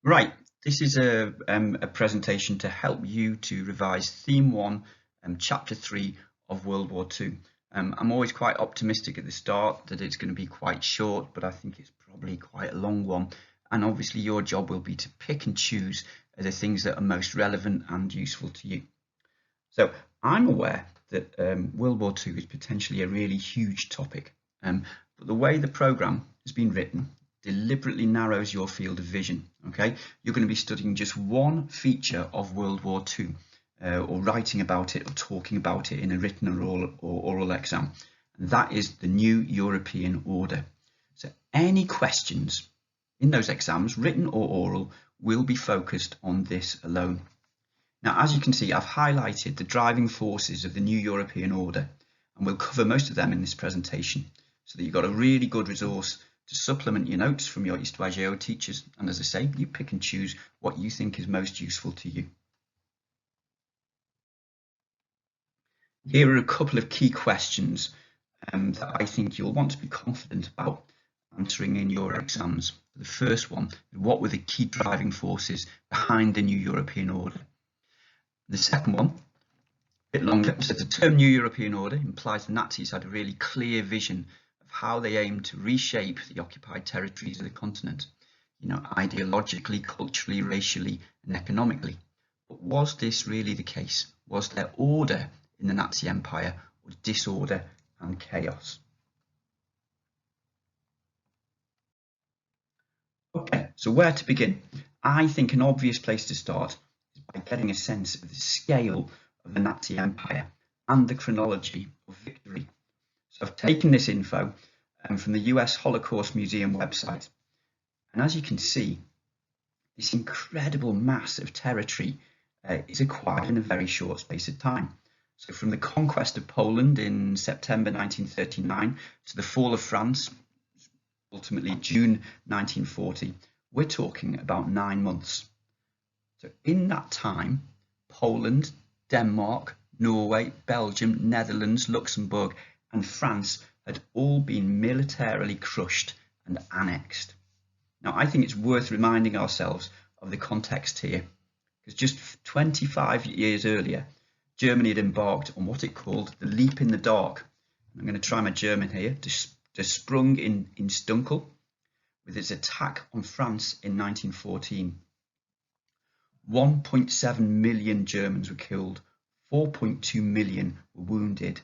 Right, this is a presentation to help you to revise Theme 1, Chapter 3 of World War II. I'm always quite optimistic at the start that it's going to be quite short, but I think it's probably quite a long one. And obviously your job will be to pick and choose the things that are most relevant and useful to you. So I'm aware that World War II is potentially a really huge topic, but the way the programme has been written deliberately narrows your field of vision. Okay, you're going to be studying just one feature of World War II, or writing about it or talking about it in a written or oral exam, and that is the new European order. So any questions in those exams, written or oral, will be focused on this alone. Now, as you can see, I've highlighted the driving forces of the new European order, and we'll cover most of them in this presentation, so that you've got a really good resource to supplement your notes from your Histoire-Géo teachers. And as I say, you pick and choose what you think is most useful to you. Here are a couple of key questions that I think you'll want to be confident about answering in your exams. The first one, what were the key driving forces behind the new European order? The second one, a bit longer, so the term New European Order implies the Nazis had a really clear vision of how they aimed to reshape the occupied territories of the continent, ideologically, culturally, racially, and economically. But was this really the case? Was there order in the Nazi Empire, or disorder and chaos? Okay, so where to begin? I think an obvious place to start is by getting a sense of the scale of the Nazi Empire and the chronology of victory. So I've taken this info from the US Holocaust Museum website, and as you can see, this incredible mass of territory is acquired in a very short space of time. So from the conquest of Poland in September 1939 to the fall of France, ultimately June 1940, we're talking about 9 months. So in that time, Poland, Denmark, Norway, Belgium, Netherlands, Luxembourg, and France had all been militarily crushed and annexed. Now, I think it's worth reminding ourselves of the context here, because just 25 years earlier, Germany had embarked on what it called the leap in the dark. I'm going to try my German here. Der Sprung ins Dunkel, with its attack on France in 1914. 1.7 million Germans were killed, 4.2 million were wounded.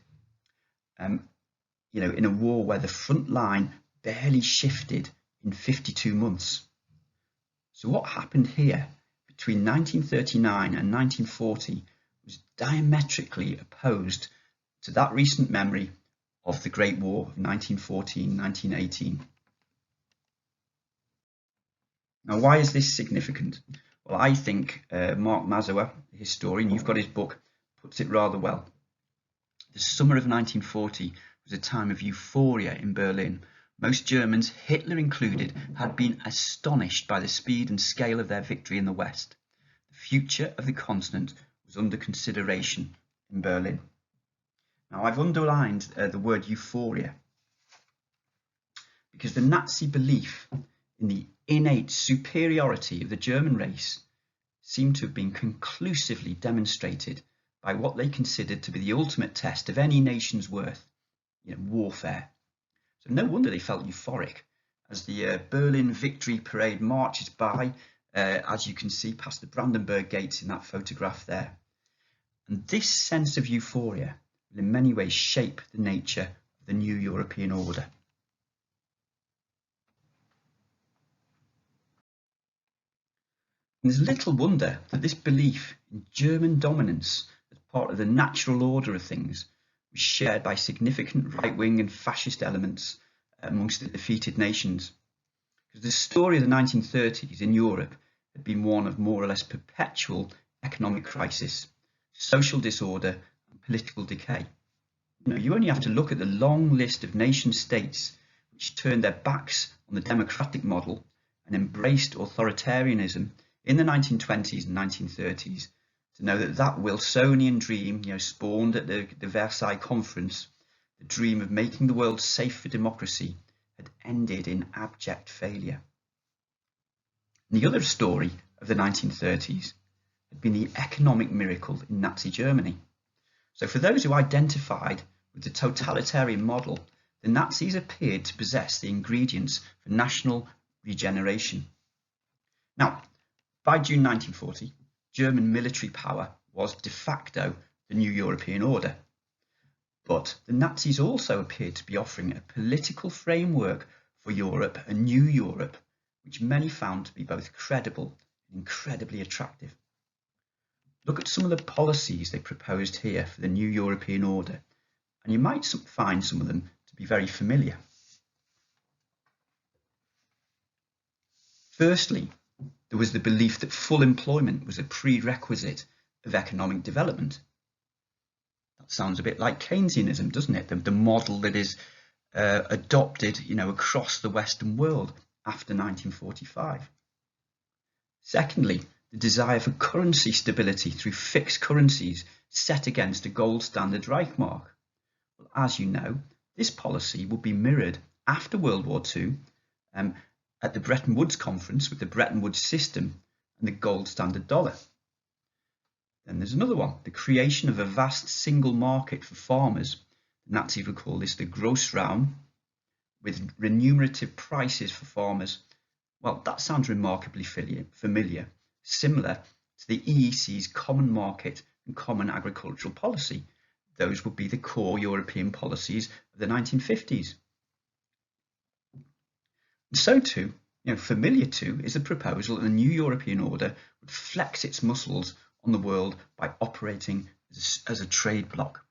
In a war where the front line barely shifted in 52 months. So what happened here between 1939 and 1940 was diametrically opposed to that recent memory of the Great War of 1914-1918. Now, why is this significant? Well, I think Mark Mazower, the historian, you've got his book, puts it rather well. The summer of 1940 was a time of euphoria in Berlin. Most Germans, Hitler included, had been astonished by the speed and scale of their victory in the West. The future of the continent was under consideration in Berlin. Now, I've underlined the word euphoria because the Nazi belief in the innate superiority of the German race seemed to have been conclusively demonstrated by what they considered to be the ultimate test of any nation's worth, warfare. So no wonder they felt euphoric as the Berlin Victory Parade marches by, as you can see, past the Brandenburg Gates in that photograph there. And this sense of euphoria will in many ways shape the nature of the new European order. And there's little wonder that this belief in German dominance as part of the natural order of things was shared by significant right-wing and fascist elements amongst the defeated nations. Because the story of the 1930s in Europe had been one of more or less perpetual economic crisis, social disorder, and political decay. You only have to look at the long list of nation states which turned their backs on the democratic model and embraced authoritarianism in the 1920s and 1930s to know that that Wilsonian dream, spawned at the Versailles Conference, the dream of making the world safe for democracy, had ended in abject failure. And the other story of the 1930s had been the economic miracle in Nazi Germany. So for those who identified with the totalitarian model, the Nazis appeared to possess the ingredients for national regeneration. Now, by June 1940, German military power was de facto the new European order. But the Nazis also appeared to be offering a political framework for Europe, a new Europe, which many found to be both credible and incredibly attractive. Look at some of the policies they proposed here for the new European order, and you might find some of them to be very familiar. Firstly, there was the belief that full employment was a prerequisite of economic development. That sounds a bit like Keynesianism, doesn't it? The model that is adopted, across the Western world after 1945. Secondly, the desire for currency stability through fixed currencies set against a gold standard Reichsmark. Well, as you know, this policy would be mirrored after World War II at the Bretton Woods Conference with the Bretton Woods system and the gold standard dollar. Then there's another one, the creation of a vast single market for farmers. The Nazis would call this the Grossraum, with remunerative prices for farmers. Well, that sounds remarkably familiar, similar to the EEC's common market and common agricultural policy. Those would be the core European policies of the 1950s. And so too, familiar too, is the proposal that the new European order would flex its muscles on the world by operating as a trade bloc.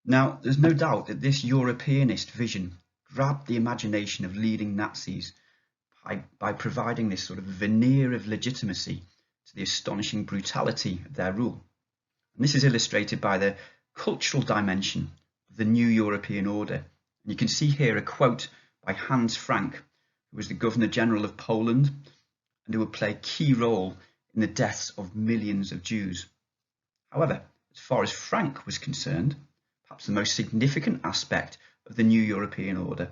Now, there's no doubt that this Europeanist vision grabbed the imagination of leading Nazis by providing this sort of veneer of legitimacy to the astonishing brutality of their rule. And this is illustrated by the cultural dimension of the new European order. And you can see here a quote by Hans Frank, who was the Governor General of Poland and who would play a key role in the deaths of millions of Jews. However, as far as Frank was concerned, perhaps the most significant aspect of the new European order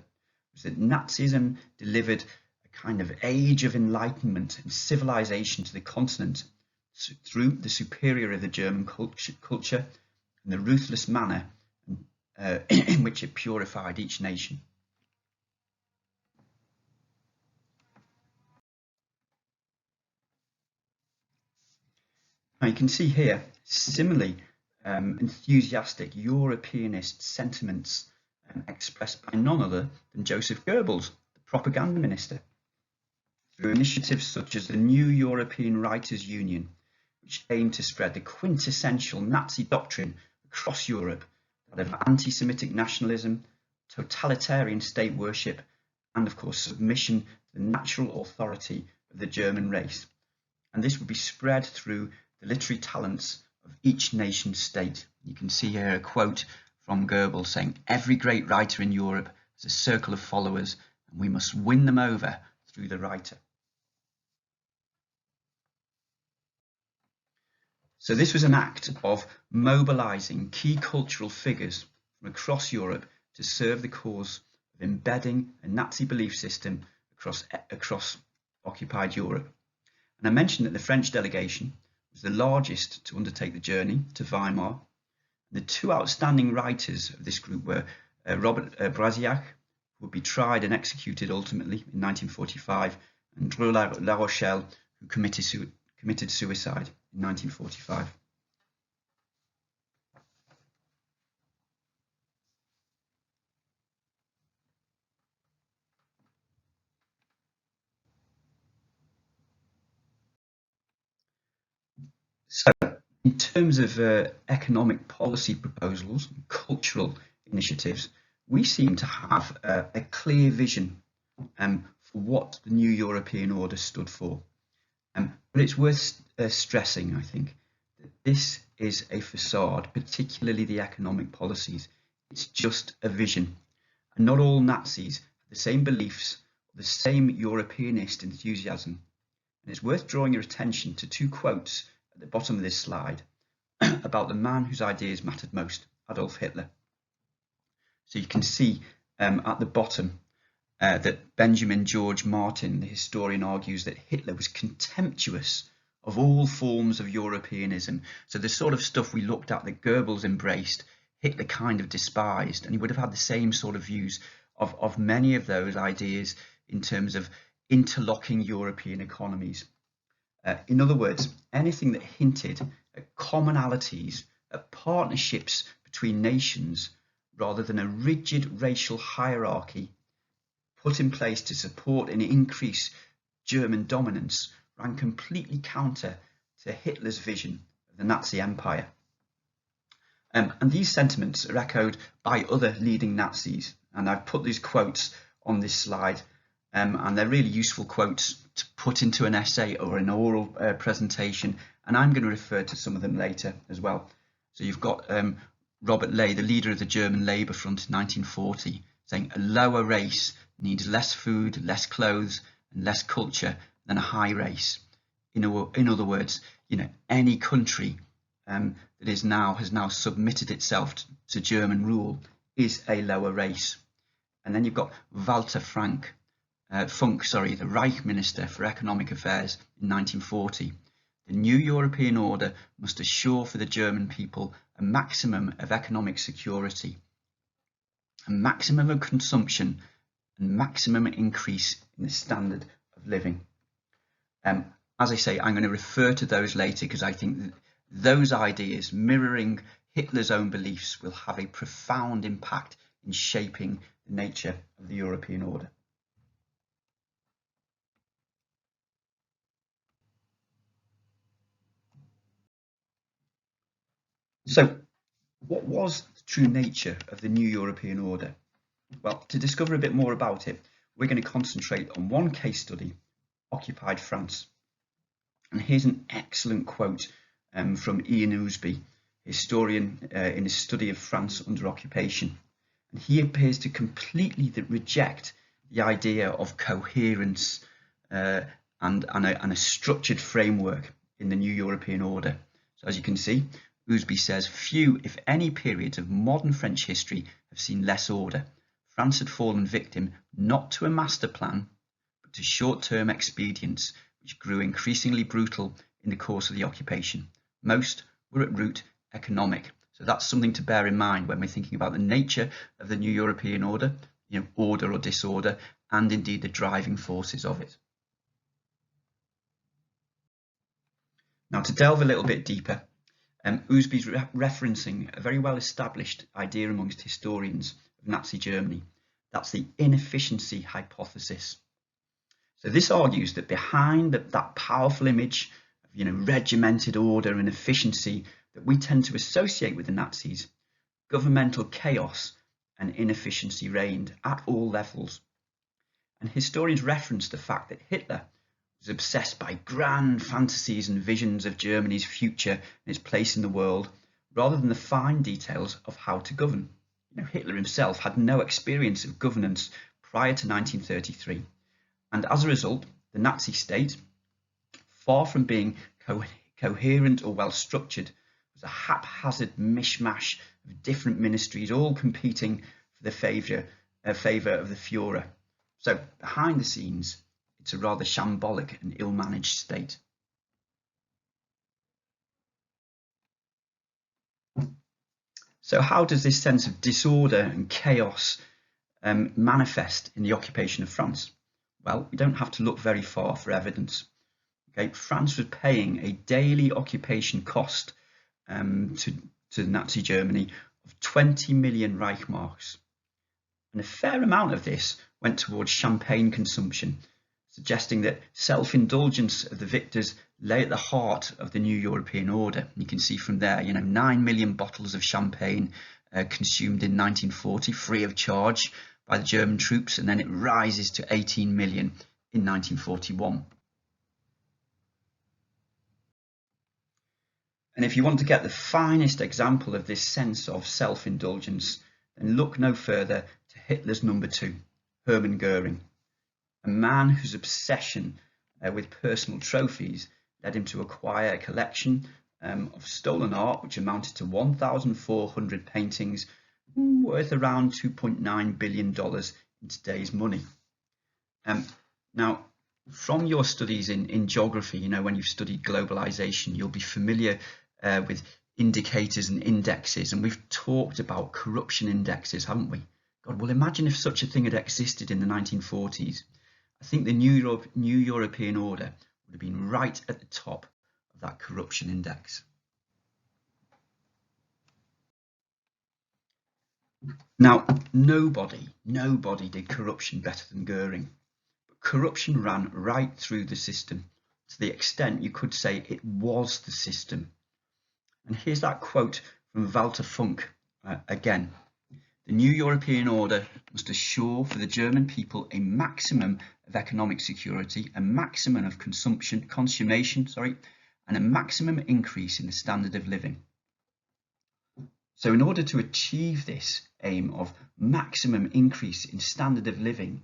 was that Nazism delivered a kind of age of enlightenment and civilization to the continent through the superior of the German culture and the ruthless manner in which it purified each nation. Now you can see here similarly enthusiastic Europeanist sentiments expressed by none other than Joseph Goebbels, the propaganda minister, through initiatives such as the New European Writers' Union, which aimed to spread the quintessential Nazi doctrine across Europe, that of anti-Semitic nationalism, totalitarian state worship, and of course submission to the natural authority of the German race. And this would be spread through the literary talents of each nation state. You can see here a quote from Goebbels saying, "Every great writer in Europe has a circle of followers, and we must win them over through the writer." So this was an act of mobilizing key cultural figures from across Europe to serve the cause of embedding a Nazi belief system across occupied Europe. And I mentioned that the French delegation was the largest to undertake the journey to Weimar. The two outstanding writers of this group were Robert Brasillac, who would be tried and executed ultimately in 1945, and Dreux La Rochelle, who committed suicide in 1945. So, in terms of economic policy proposals and cultural initiatives, we seem to have a clear vision for what the new European order stood for. But it's worth stressing, I think, that this is a facade, particularly the economic policies. It's just a vision. And not all Nazis have the same beliefs, or the same Europeanist enthusiasm. And it's worth drawing your attention to two quotes at the bottom of this slide about the man whose ideas mattered most, Adolf Hitler. So you can see at the bottom that Benjamin George Martin, the historian, argues that Hitler was contemptuous of all forms of Europeanism. So the sort of stuff we looked at that Goebbels embraced, Hitler kind of despised, and he would have had the same sort of views of many of those ideas in terms of interlocking European economies. In other words, anything that hinted at commonalities, at partnerships between nations, rather than a rigid racial hierarchy put in place to support and increase German dominance, ran completely counter to Hitler's vision of the Nazi Empire. And these sentiments are echoed by other leading Nazis, and I've put these quotes on this slide, and they're really useful quotes to put into an essay or an oral presentation, and I'm going to refer to some of them later as well. So you've got Robert Ley, the leader of the German Labour Front in 1940, saying a lower race needs less food, less clothes, and less culture than a high race. In other words, any country that has now submitted itself to German rule is a lower race. And then you've got Walter Funk, the Reich Minister for Economic Affairs in 1940. The new European order must assure for the German people a maximum of economic security, a maximum of consumption, and maximum increase in the standard of living. As I say, I'm going to refer to those later because I think that those ideas, mirroring Hitler's own beliefs, will have a profound impact in shaping the nature of the European order. So, what was the true nature of the new European order? Well, to discover a bit more about it, we're going to concentrate on one case study, occupied France. And here's an excellent quote from Ian Ousby, historian in his study of France under occupation. And he appears to completely reject the idea of coherence and a structured framework in the new European order. So as you can see, Ousby says, few, if any, periods of modern French history have seen less order. France had fallen victim not to a master plan, but to short-term expedients, which grew increasingly brutal in the course of the occupation. Most were at root economic. So that's something to bear in mind when we're thinking about the nature of the new European order, order or disorder, and indeed the driving forces of it. Now, to delve a little bit deeper, Ousby's referencing a very well-established idea amongst historians of Nazi Germany. That's the inefficiency hypothesis. So this argues that behind that powerful image of regimented order and efficiency that we tend to associate with the Nazis, governmental chaos and inefficiency reigned at all levels. And historians reference the fact that Hitler was obsessed by grand fantasies and visions of Germany's future and its place in the world, rather than the fine details of how to govern. Hitler himself had no experience of governance prior to 1933, and as a result, the Nazi state, far from being coherent or well structured, was a haphazard mishmash of different ministries, all competing for the favour of the Führer. So behind the scenes, it's a rather shambolic and ill-managed state. So how does this sense of disorder and chaos manifest in the occupation of France? Well, we don't have to look very far for evidence. Okay, France was paying a daily occupation cost to Nazi Germany of 20 million Reichmarks. And a fair amount of this went towards champagne consumption, suggesting that self-indulgence of the victors lay at the heart of the new European order. You can see from there, 9 million bottles of champagne consumed in 1940, free of charge by the German troops, and then it rises to 18 million in 1941. And if you want to get the finest example of this sense of self-indulgence, then look no further to Hitler's number 2, Hermann Goering, a man whose obsession with personal trophies led him to acquire a collection of stolen art which amounted to 1,400 paintings worth around $2.9 billion in today's money. Now, from your studies in geography, when you've studied globalization, you'll be familiar with indicators and indexes, and we've talked about corruption indexes, haven't we? God, well, imagine if such a thing had existed in the 1940s. I think the new European order would have been right at the top of that corruption index. Now, nobody did corruption better than Goering. But corruption ran right through the system, to the extent you could say it was the system. And here's that quote from Walter Funk again. The new European order must assure for the German people a maximum of economic security, a maximum of consumption, and a maximum increase in the standard of living. So in order to achieve this aim of maximum increase in standard of living,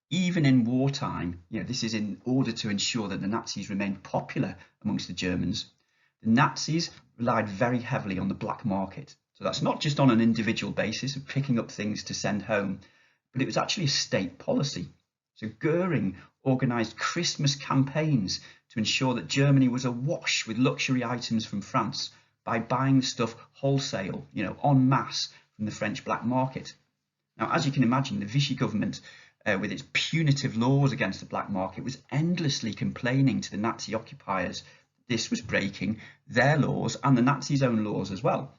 even in wartime, this is in order to ensure that the Nazis remained popular amongst the Germans, the Nazis relied very heavily on the black market. So that's not just on an individual basis of picking up things to send home, but it was actually a state policy. So Goering organised Christmas campaigns to ensure that Germany was awash with luxury items from France by buying stuff wholesale, en masse from the French black market. Now, as you can imagine, the Vichy government, with its punitive laws against the black market, was endlessly complaining to the Nazi occupiers this was breaking their laws and the Nazis' own laws as well.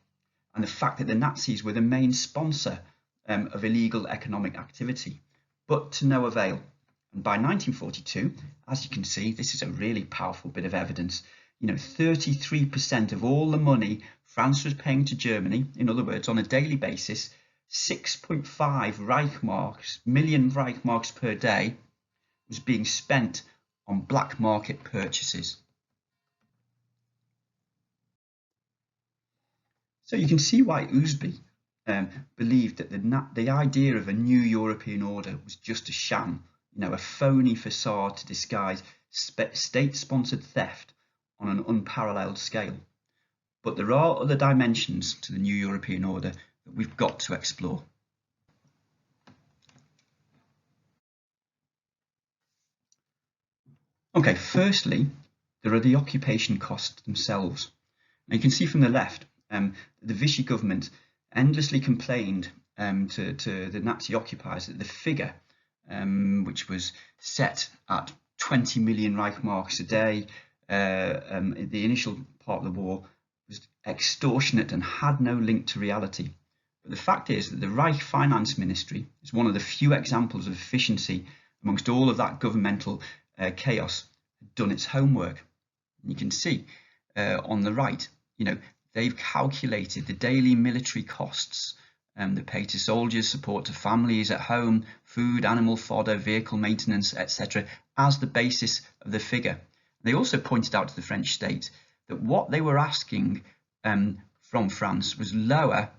And the fact that the Nazis were the main sponsor of illegal economic activity, but to no avail. And by 1942, as you can see, this is a really powerful bit of evidence. 33% of all the money France was paying to Germany, in other words, on a daily basis, 6.5 million Reichsmarks per day, was being spent on black market purchases. So you can see why Ousby believed that the idea of a new European order was just a sham, a phony facade to disguise state-sponsored theft on an unparalleled scale. But there are other dimensions to the new European order that we've got to explore. Okay, firstly, there are the occupation costs themselves. Now you can see from the left, the Vichy government endlessly complained to the Nazi occupiers that the figure, which was set at 20 million Reichsmarks a day, the initial part of the war, was extortionate and had no link to reality. But the fact is that the Reich Finance Ministry is one of the few examples of efficiency amongst all of that governmental chaos, had done its homework. And you can see on the right, they've calculated the daily military costs that pay to soldiers, support to families at home, food, animal fodder, vehicle maintenance, etc., as the basis of the figure. They also pointed out to the French state that what they were asking from France was lower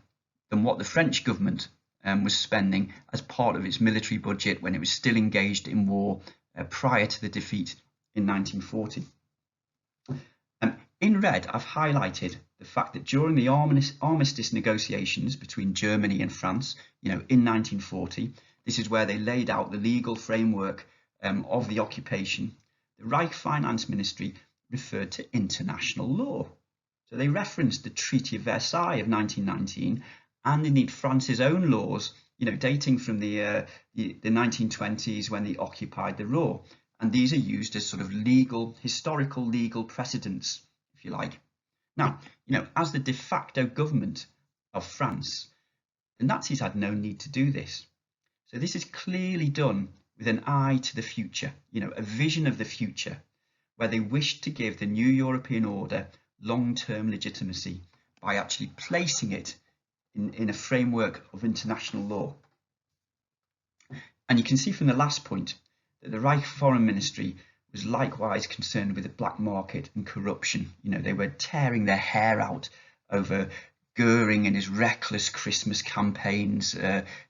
than what the French government was spending as part of its military budget when it was still engaged in war prior to the defeat in 1940. In red, I've highlighted the fact that during the armistice negotiations between Germany and France, in 1940, this is where they laid out the legal framework of the occupation. The Reich Finance Ministry referred to international law. So they referenced the Treaty of Versailles of 1919 and indeed France's own laws, dating from the 1920s when they occupied the Ruhr. And these are used as sort of historical legal precedents, if you like. Now, as the de facto government of France, the Nazis had no need to do this. So this is clearly done with an eye to the future, a vision of the future, where they wished to give the new European order long-term legitimacy by actually placing it in a framework of international law. And you can see from the last point that the Reich Foreign Ministry was likewise concerned with the black market and corruption. They were tearing their hair out over Goering and his reckless Christmas campaigns,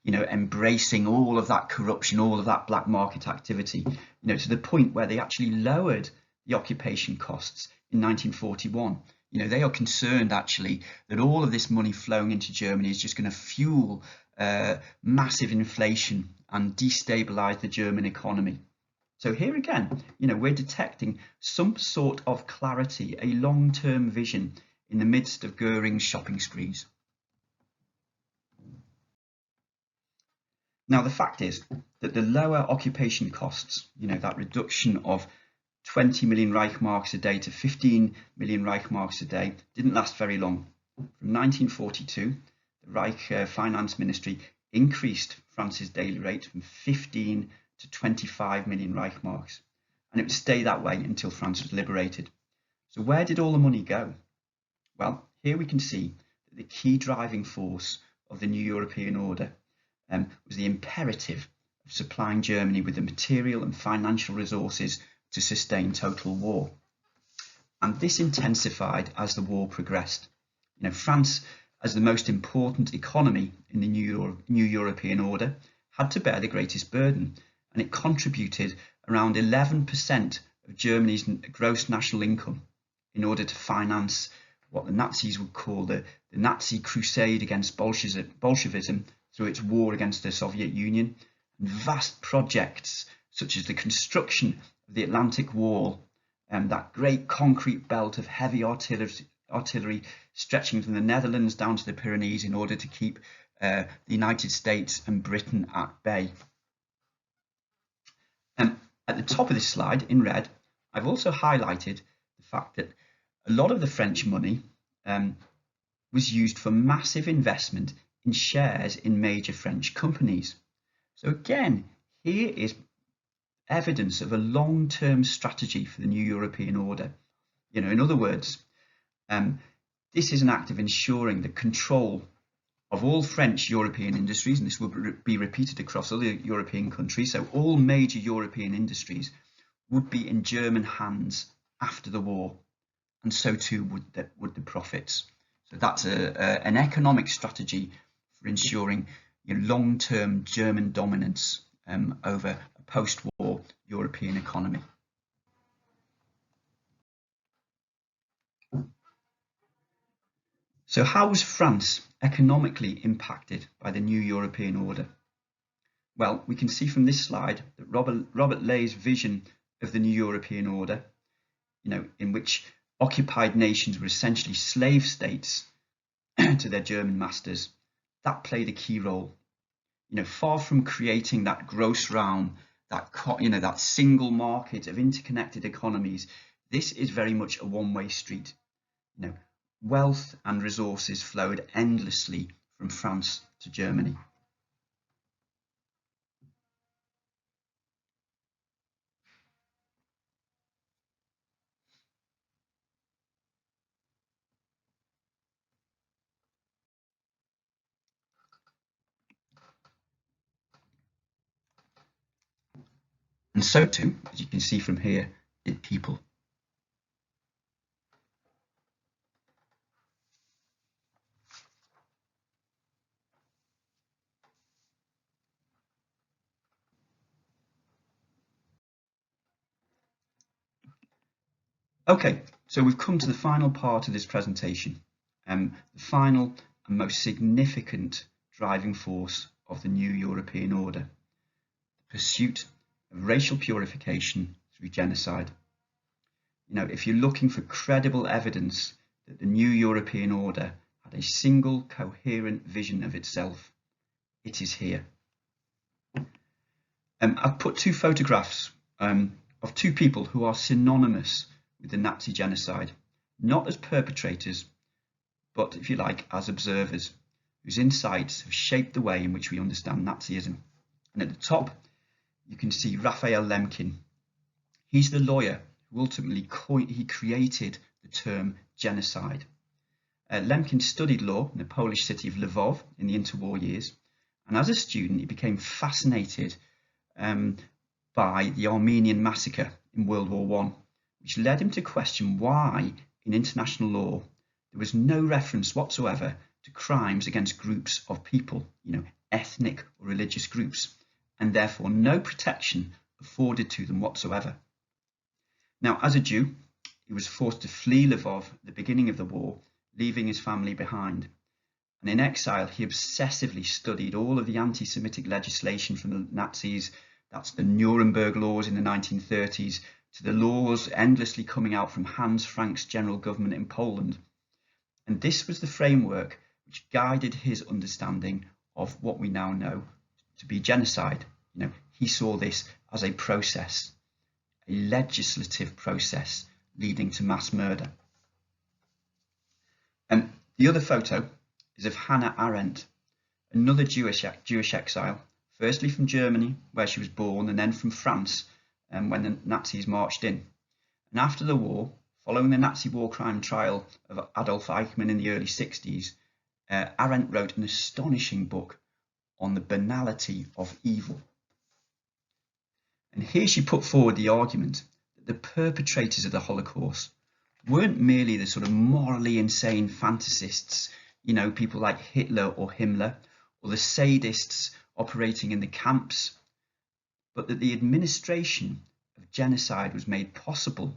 embracing all of that corruption, all of that black market activity, to the point where they actually lowered the occupation costs in 1941, They are concerned actually that all of this money flowing into Germany is just going to fuel massive inflation and destabilize the German economy. So here again, we're detecting some sort of clarity, a long-term vision in the midst of Goering's shopping sprees. Now, the fact is that the lower occupation costs, that reduction of 20 million Reichsmarks a day to 15 million Reichsmarks a day, didn't last very long. From 1942, the Reich Finance Ministry increased France's daily rate from 15 to 25 million Reichsmarks, and it would stay that way until France was liberated. So where did all the money go? Well, here we can see that the key driving force of the new European order was the imperative of supplying Germany with the material and financial resources to sustain total war. And this intensified as the war progressed. France, as the most important economy in the new European order, had to bear the greatest burden, and it contributed around 11% of Germany's gross national income in order to finance what the Nazis would call the Nazi crusade against Bolshevism through its war against the Soviet Union, and vast projects such as the construction of the Atlantic Wall, that great concrete belt of heavy artillery stretching from the Netherlands down to the Pyrenees in order to keep the United States and Britain at bay. At the top of this slide in red, I've also highlighted the fact that a lot of the French money was used for massive investment in shares in major French companies. So again, here is evidence of a long-term strategy for the new European order. In other words, this is an act of ensuring the control of all French European industries, and this will be repeated across other European countries. So all major European industries would be in German hands after the war, and so too would the profits. So that's an economic strategy for ensuring long-term German dominance over a post-war European economy. So how was France economically impacted by the new European order? Well, we can see from this slide that Robert Lay's vision of the new European order, in which occupied nations were essentially slave states to their German masters, that played a key role. Far from creating that gross realm, that single market of interconnected economies, this is very much a one-way street. Wealth and resources flowed endlessly from France to Germany. And so too, as you can see from here, did people. Okay, so we've come to the final part of this presentation, the final and most significant driving force of the new European order, the pursuit of racial purification through genocide. If you're looking for credible evidence that the new European order had a single coherent vision of itself, it is here. I've put two photographs of two people who are synonymous with the Nazi genocide, not as perpetrators, but, if you like, as observers, whose insights have shaped the way in which we understand Nazism. And at the top, you can see Raphael Lemkin. He's the lawyer who ultimately created the term genocide. Lemkin studied law in the Polish city of Lvov in the interwar years, and as a student he became fascinated by the Armenian massacre in World War I, which led him to question why in international law there was no reference whatsoever to crimes against groups of people, ethnic or religious groups, and therefore no protection afforded to them whatsoever. Now, as a Jew, he was forced to flee Lvov at the beginning of the war, leaving his family behind. And in exile, he obsessively studied all of the anti-Semitic legislation from the Nazis. That's the Nuremberg laws in the 1930s, to the laws endlessly coming out from Hans Frank's general government in Poland. And this was the framework which guided his understanding of what we now know to be genocide. He saw this as a process, a legislative process leading to mass murder. And the other photo is of Hannah Arendt, another Jewish exile, firstly from Germany, where she was born, and then from France, when the Nazis marched in. And after the war, following the Nazi war crime trial of Adolf Eichmann in the early 60s, Arendt wrote an astonishing book on the banality of evil. And here she put forward the argument that the perpetrators of the Holocaust weren't merely the sort of morally insane fantasists, people like Hitler or Himmler, or the sadists operating in the camps, but that the administration of genocide was made possible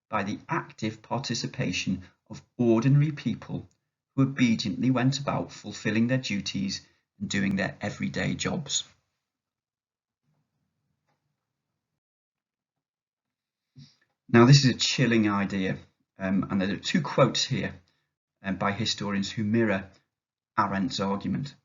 by the active participation of ordinary people who obediently went about fulfilling their duties and doing their everyday jobs. Now, this is a chilling idea, and there are two quotes here by historians who mirror Arendt's argument.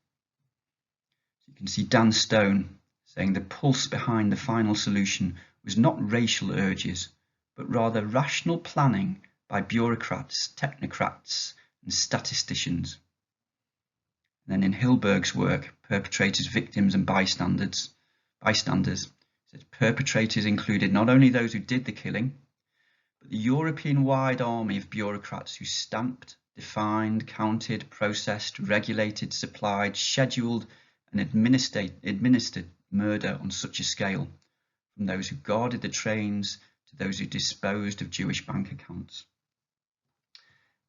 You can see Dan Stone saying the pulse behind the final solution was not racial urges, but rather rational planning by bureaucrats, technocrats, and statisticians. And then in Hilberg's work, Perpetrators, Victims and Bystanders, said perpetrators included not only those who did the killing, but the European-wide army of bureaucrats who stamped, defined, counted, processed, regulated, supplied, scheduled and administered murder on such a scale, from those who guarded the trains to those who disposed of Jewish bank accounts.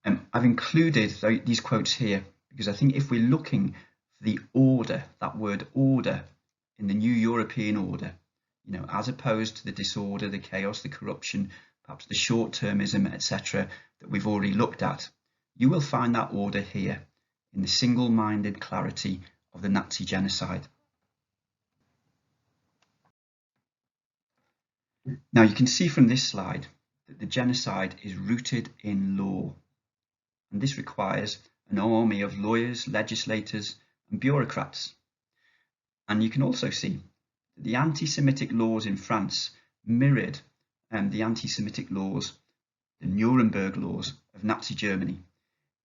I've included these quotes here because I think if we're looking for the order, that word order, in the new European order, as opposed to the disorder, the chaos, the corruption, perhaps the short-termism, etc., that we've already looked at, you will find that order here in the single-minded clarity of the Nazi genocide. Now you can see from this slide that the genocide is rooted in law, and this requires an army of lawyers, legislators and bureaucrats. And you can also see that the anti-Semitic laws in France mirrored the anti-Semitic laws, the Nuremberg laws of Nazi Germany,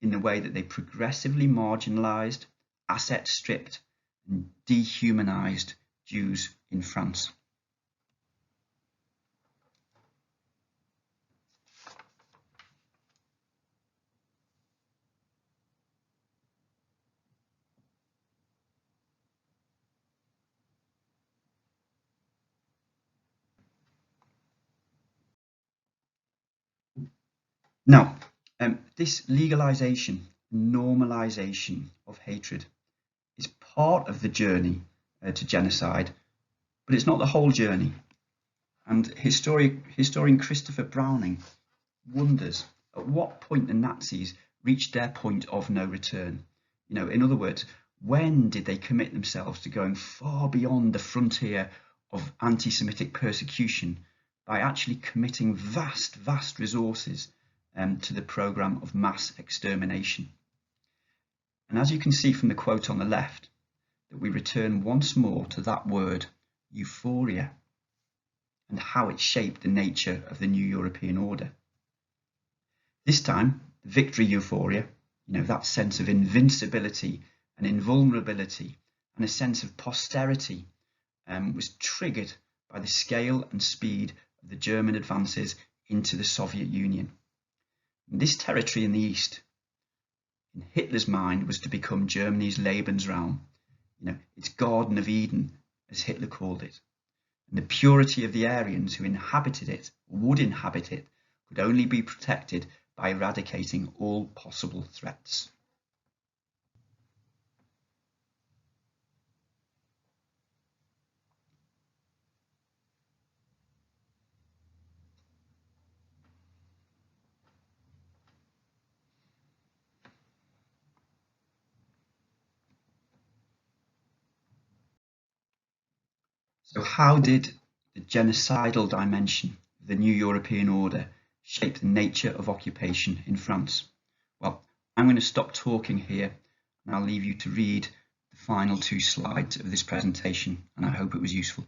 in the way that they progressively marginalised, asset stripped and dehumanised Jews in France. Now, this legalisation, normalisation of hatred is part of the journey to genocide, but it's not the whole journey. And historian Christopher Browning wonders at what point the Nazis reached their point of no return. In other words, when did they commit themselves to going far beyond the frontier of anti-Semitic persecution by actually committing vast resources to the program of mass extermination? And as you can see from the quote on the left, that we return once more to that word, euphoria, and how it shaped the nature of the new European order. This time, the victory euphoria, that sense of invincibility and invulnerability and a sense of posterity was triggered by the scale and speed of the German advances into the Soviet Union. And this territory in the east, in Hitler's mind, was to become Germany's Lebensraum, its Garden of Eden, as Hitler called it. And the purity of the Aryans who inhabited it, would inhabit it, could only be protected by eradicating all possible threats. So how did the genocidal dimension of the new European order shape the nature of occupation in France? Well, I'm going to stop talking here and I'll leave you to read the final 2 slides of this presentation, and I hope it was useful.